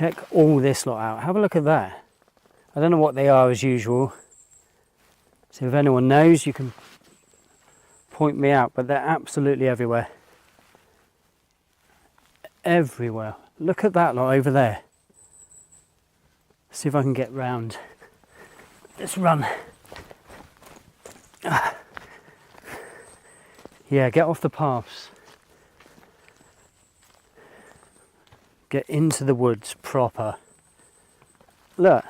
check all this lot out. Have a look at that. I don't know what they are as usual. So if anyone knows, you can point me out, but they're absolutely everywhere. Everywhere. Look at that lot over there. See if I can get round. Let's run. Yeah, get off the paths. Get into the woods proper. Look.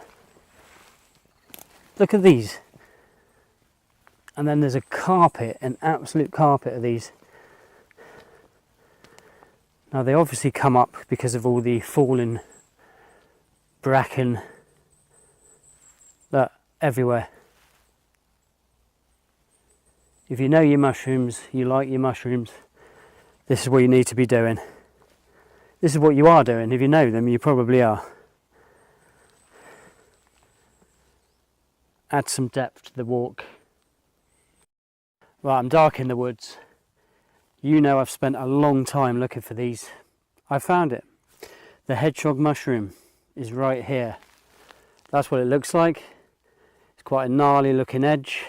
Look at these. And then there's a carpet, an absolute carpet of these. Now they obviously come up because of all the fallen bracken. Look, everywhere. If you know your mushrooms, you like your mushrooms, this is what you need to be doing. This is what you are doing. If you know them, you probably are. Add some depth to the walk. Right, I'm dark in the woods. You know I've spent a long time looking for these. I found it. The hedgehog mushroom is right here. That's what it looks like. It's quite a gnarly looking edge.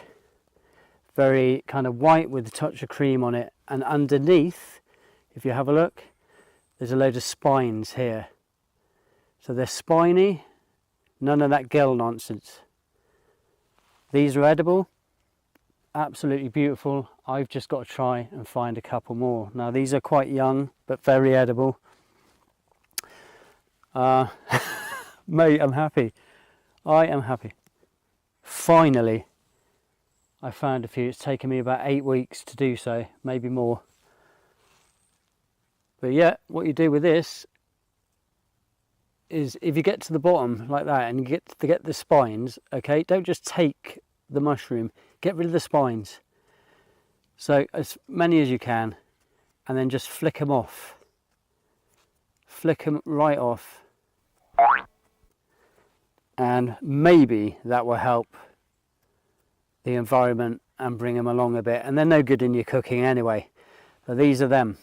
Very kind of white with a touch of cream on it. And underneath, if you have a look, there's a load of spines here. So they're spiny, none of that gill nonsense. These are edible. Absolutely beautiful. I've just got to try and find a couple more. Now these are quite young but very edible. Mate, I'm happy. I am happy. Finally I found a few. It's taken me about 8 weeks to do so, maybe more. But yeah, what you do with this is if you get to the bottom like that and you get the spines, okay, don't just take the mushroom, get rid of the spines. So as many as you can, and then just flick them off. Flick them right off. And maybe that will help the environment and bring them along a bit. And they're no good in your cooking anyway. But these are them.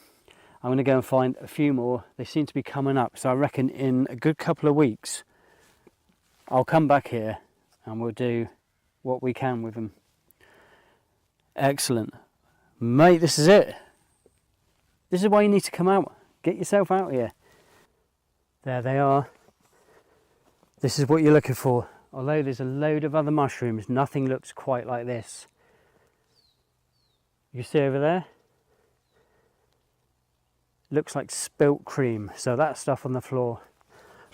I'm going to go and find a few more. They seem to be coming up. So I reckon in a good couple of weeks, I'll come back here and we'll do what we can with them. Excellent. Mate, this is it. This is why you need to come out. Get yourself out here. There they are. This is what you're looking for. Although there's a load of other mushrooms, nothing looks quite like this. You see over there? Looks like spilt cream. So that stuff on the floor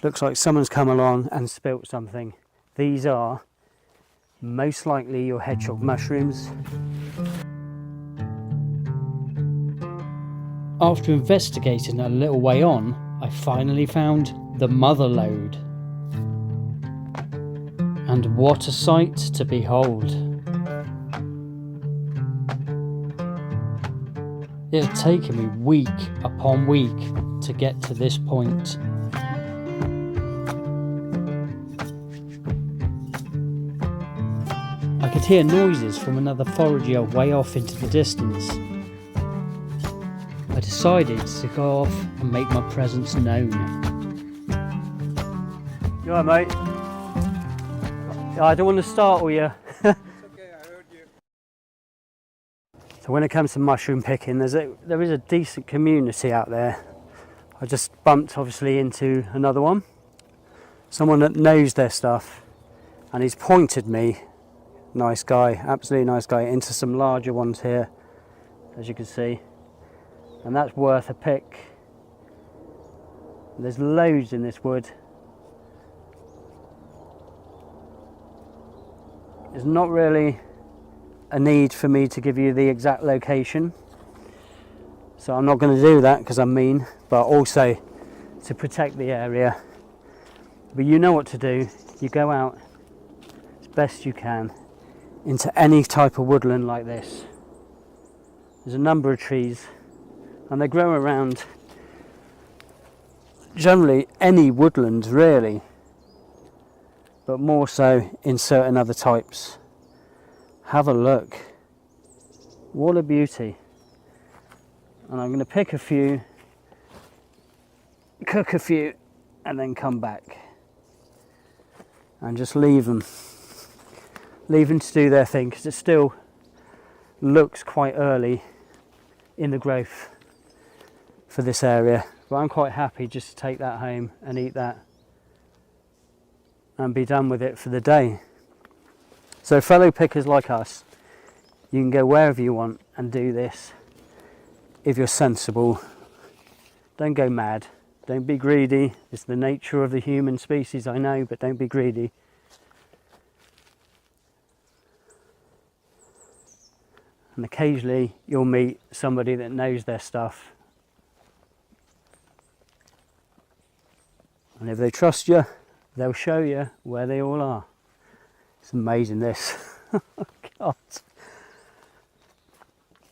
looks like someone's come along and spilt something. These are most likely your hedgehog mushrooms. After investigating a little way on, I finally found the mother lode. And what a sight to behold. It had taken me week upon week to get to this point. I could hear noises from another forager way off into the distance. I decided to go off and make my presence known. You alright, mate? I don't want to startle you. It's okay, I heard you. So when it comes to mushroom picking, there is a decent community out there. I just bumped obviously into another one. Someone that knows their stuff, and he's pointed me, nice guy, absolutely nice guy, into some larger ones here, as you can see. And that's worth a pick. There's loads in this wood. There's not really a need for me to give you the exact location, so I'm not going to do that because I'm mean, but also to protect the area. But you know what to do. You go out as best you can into any type of woodland like this. There's a number of trees and they grow around generally any woodland really, but more so in certain other types. Have a look. What a beauty. And I'm going to pick a few, cook a few, and then come back and just leave them to do their thing, because it still looks quite early in the growth for this area. But I'm quite happy just to take that home and eat that and be done with it for the day. So fellow pickers like us, you can go wherever you want and do this if you're sensible. Don't go mad, don't be greedy. It's the nature of the human species, I know, but don't be greedy. And occasionally you'll meet somebody that knows their stuff, and if they trust you, they'll show you where they all are. It's amazing, this. Oh God.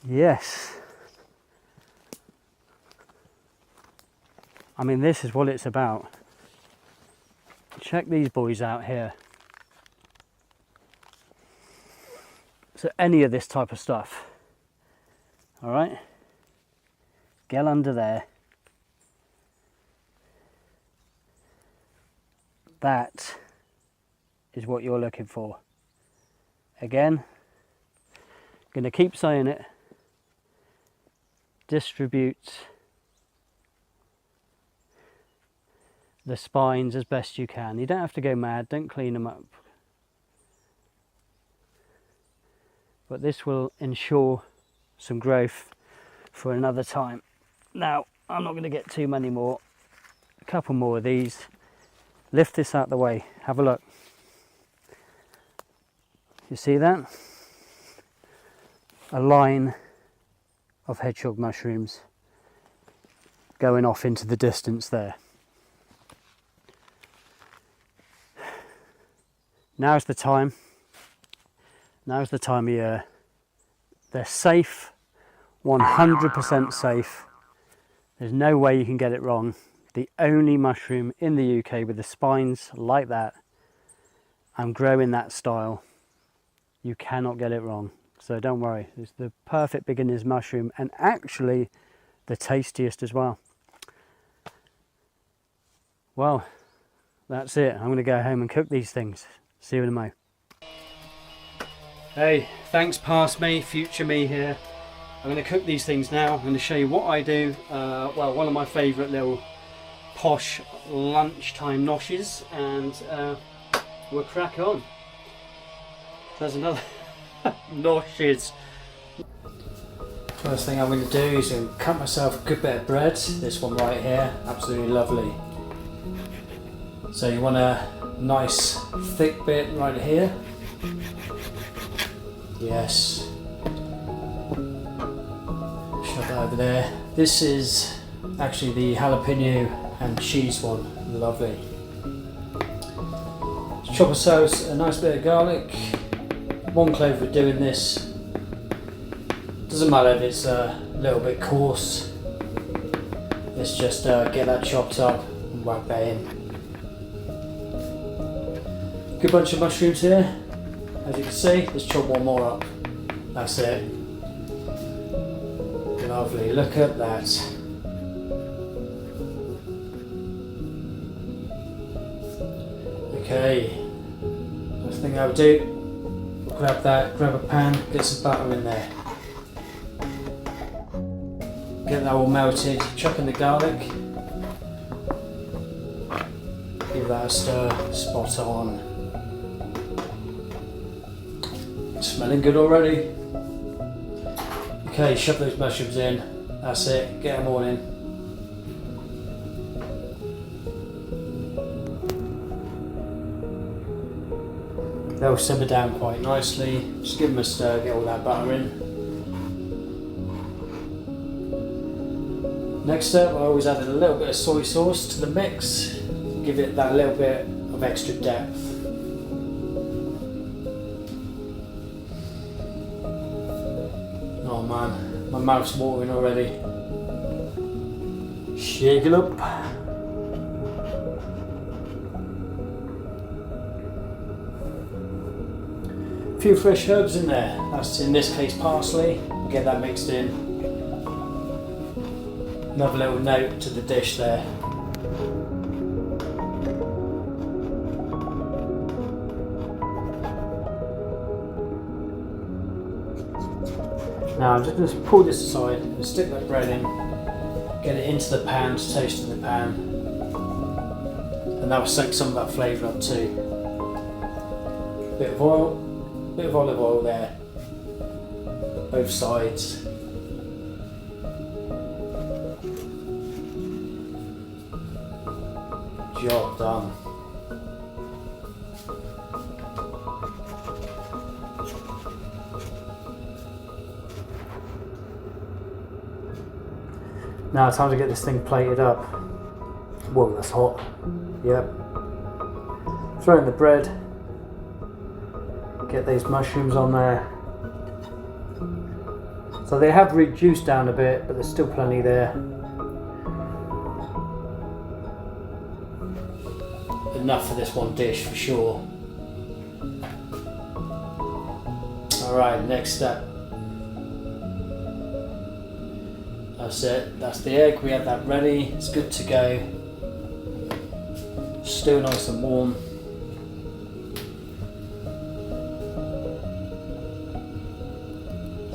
Yes. I mean, this is what it's about. Check these boys out here. So any of this type of stuff, all right, get under there. That is what you're looking for. Again, going to keep saying it. Distribute the spines as best you can. You don't have to go mad, don't clean them up. But this will ensure some growth for another time. Now, I'm not going to get too many more. A couple more of these. Lift this out the way. Have a look. You see that? A line of hedgehog mushrooms going off into the distance there. Now's the time. Now's the time of year. They're safe, 100% safe. There's no way you can get it wrong. The only mushroom in the UK with the spines like that and grow in that style. You cannot get it wrong. So don't worry. It's the perfect beginner's mushroom, and actually the tastiest as well. Well, that's it. I'm going to go home and cook these things. See you in a mo. Hey, thanks past me, future me here. I'm going to cook these things now. I'm going to show you what I do. Well, one of my favourite little posh lunchtime noshes, and we'll crack on. There's another noshes. First thing I'm going to do is cut myself a good bit of bread. This one right here, absolutely lovely. So you want a nice thick bit right here. Yes. Shove that over there. This is actually the jalapeno and cheese one. Lovely. Chop ourselves a nice bit of garlic. 1 clove for doing this. Doesn't matter if it's a little bit coarse. Let's just get that chopped up and whack that in. Good bunch of mushrooms here. As you can see, let's chop one more up. That's it. Lovely, look at that. Okay, first thing I would do, grab a pan, get some butter in there. Get that all melted, chuck in the garlic. Give that a stir, spot on. Smelling good already. Okay, shove those mushrooms in. That's it, get them all in. They'll simmer down quite nicely. Just give them a stir, get all that butter in. Next up, I always add a little bit of soy sauce to the mix. Give it that little bit of extra depth. Oh man, my mouth's watering already. Shake it up. A few fresh herbs in there. That's in this case parsley. Get that mixed in. Another little note to the dish there. Now I'm just going to pull this aside and stick that bread in, get it into the pan, to toast in the pan, and that will soak some of that flavour up too. Bit of oil, bit of olive oil there, both sides. Job done. Now it's time to get this thing plated up. Whoa, that's hot. Yep. Throw in the bread. Get these mushrooms on there. So they have reduced down a bit, but there's still plenty there. Enough for this one dish for sure. Alright, next step. That's it, that's the egg, we have that ready, it's good to go. Still nice and warm.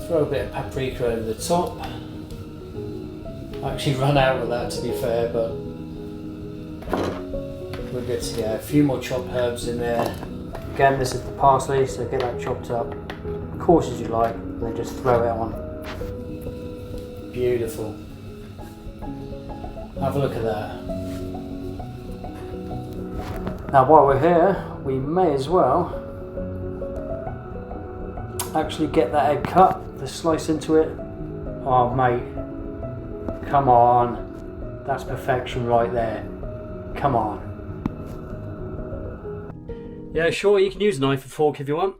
Throw a bit of paprika over the top. I actually run out of that to be fair, but we're good to go. A few more chopped herbs in there. Again, this is the parsley, so get that chopped up, coarse as you like, and then just throw it on. Beautiful. Have a look at that. Now while we're here, we may as well actually get that egg cut, the slice into it. Oh mate, come on. That's perfection right there. Come on. Yeah, sure, you can use a knife and fork if you want.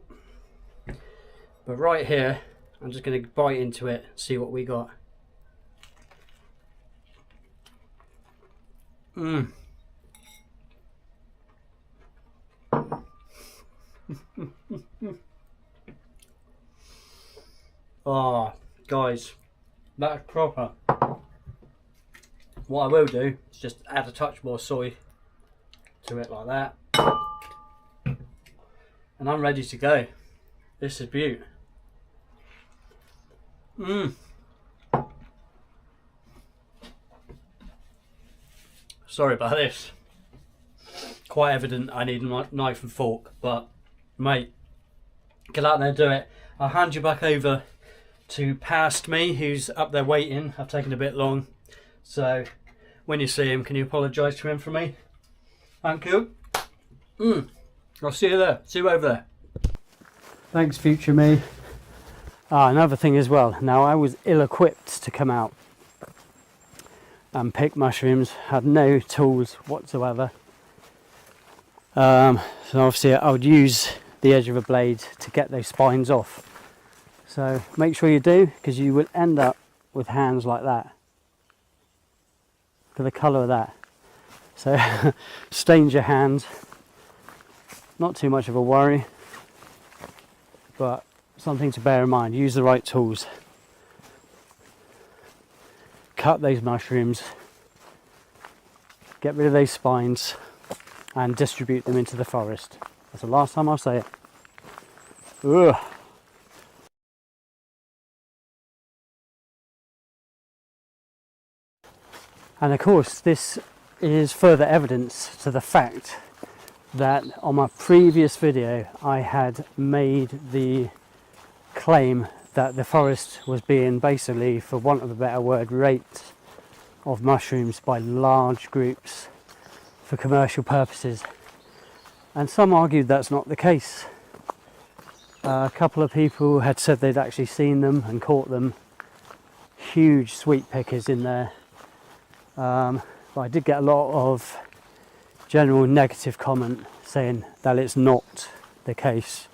But right here, I'm just going to bite into it, see what we got. Mmm. Oh, guys, that's proper. What I will do is just add a touch more soy to it like that. And I'm ready to go. This is beaut. Mmm. Sorry about this. Quite evident I need a knife and fork, but mate, get out there and do it. I'll hand you back over to past me, who's up there waiting. I've taken a bit long, so when you see him, can you apologise to him for me? Thank you. I'll see you there. See you over there. Thanks, future me. Another thing as well. Now, I was ill-equipped to come out and pick mushrooms. Had no tools whatsoever. So obviously, I would use the edge of a blade to get those spines off. So make sure you do, because you will end up with hands like that. Look at the colour of that. So stains your hands. Not too much of a worry, but something to bear in mind. Use the right tools. Cut those mushrooms, get rid of those spines, and distribute them into the forest. That's the last time I'll say it. Ugh. And of course, this is further evidence to the fact that on my previous video I had made the claim that the forest was being basically, for want of a better word, raped of mushrooms by large groups for commercial purposes. And some argued that's not the case. A couple of people had said they'd actually seen them and caught them. Huge sweet pickers in there. But I did get a lot of general negative comment saying that it's not the case.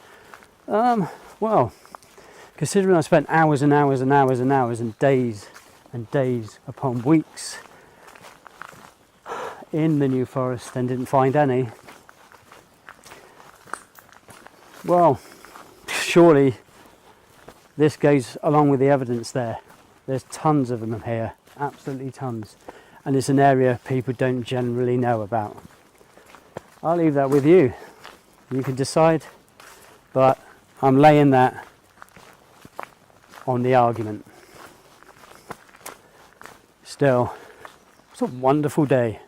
Well, considering I spent hours and hours and hours and hours and days upon weeks in the New Forest and didn't find any, well, surely this goes along with the evidence there. There's tons of them here, absolutely tons. And it's an area people don't generally know about. I'll leave that with you. You can decide, but I'm laying that on the argument. Still, it's a wonderful day.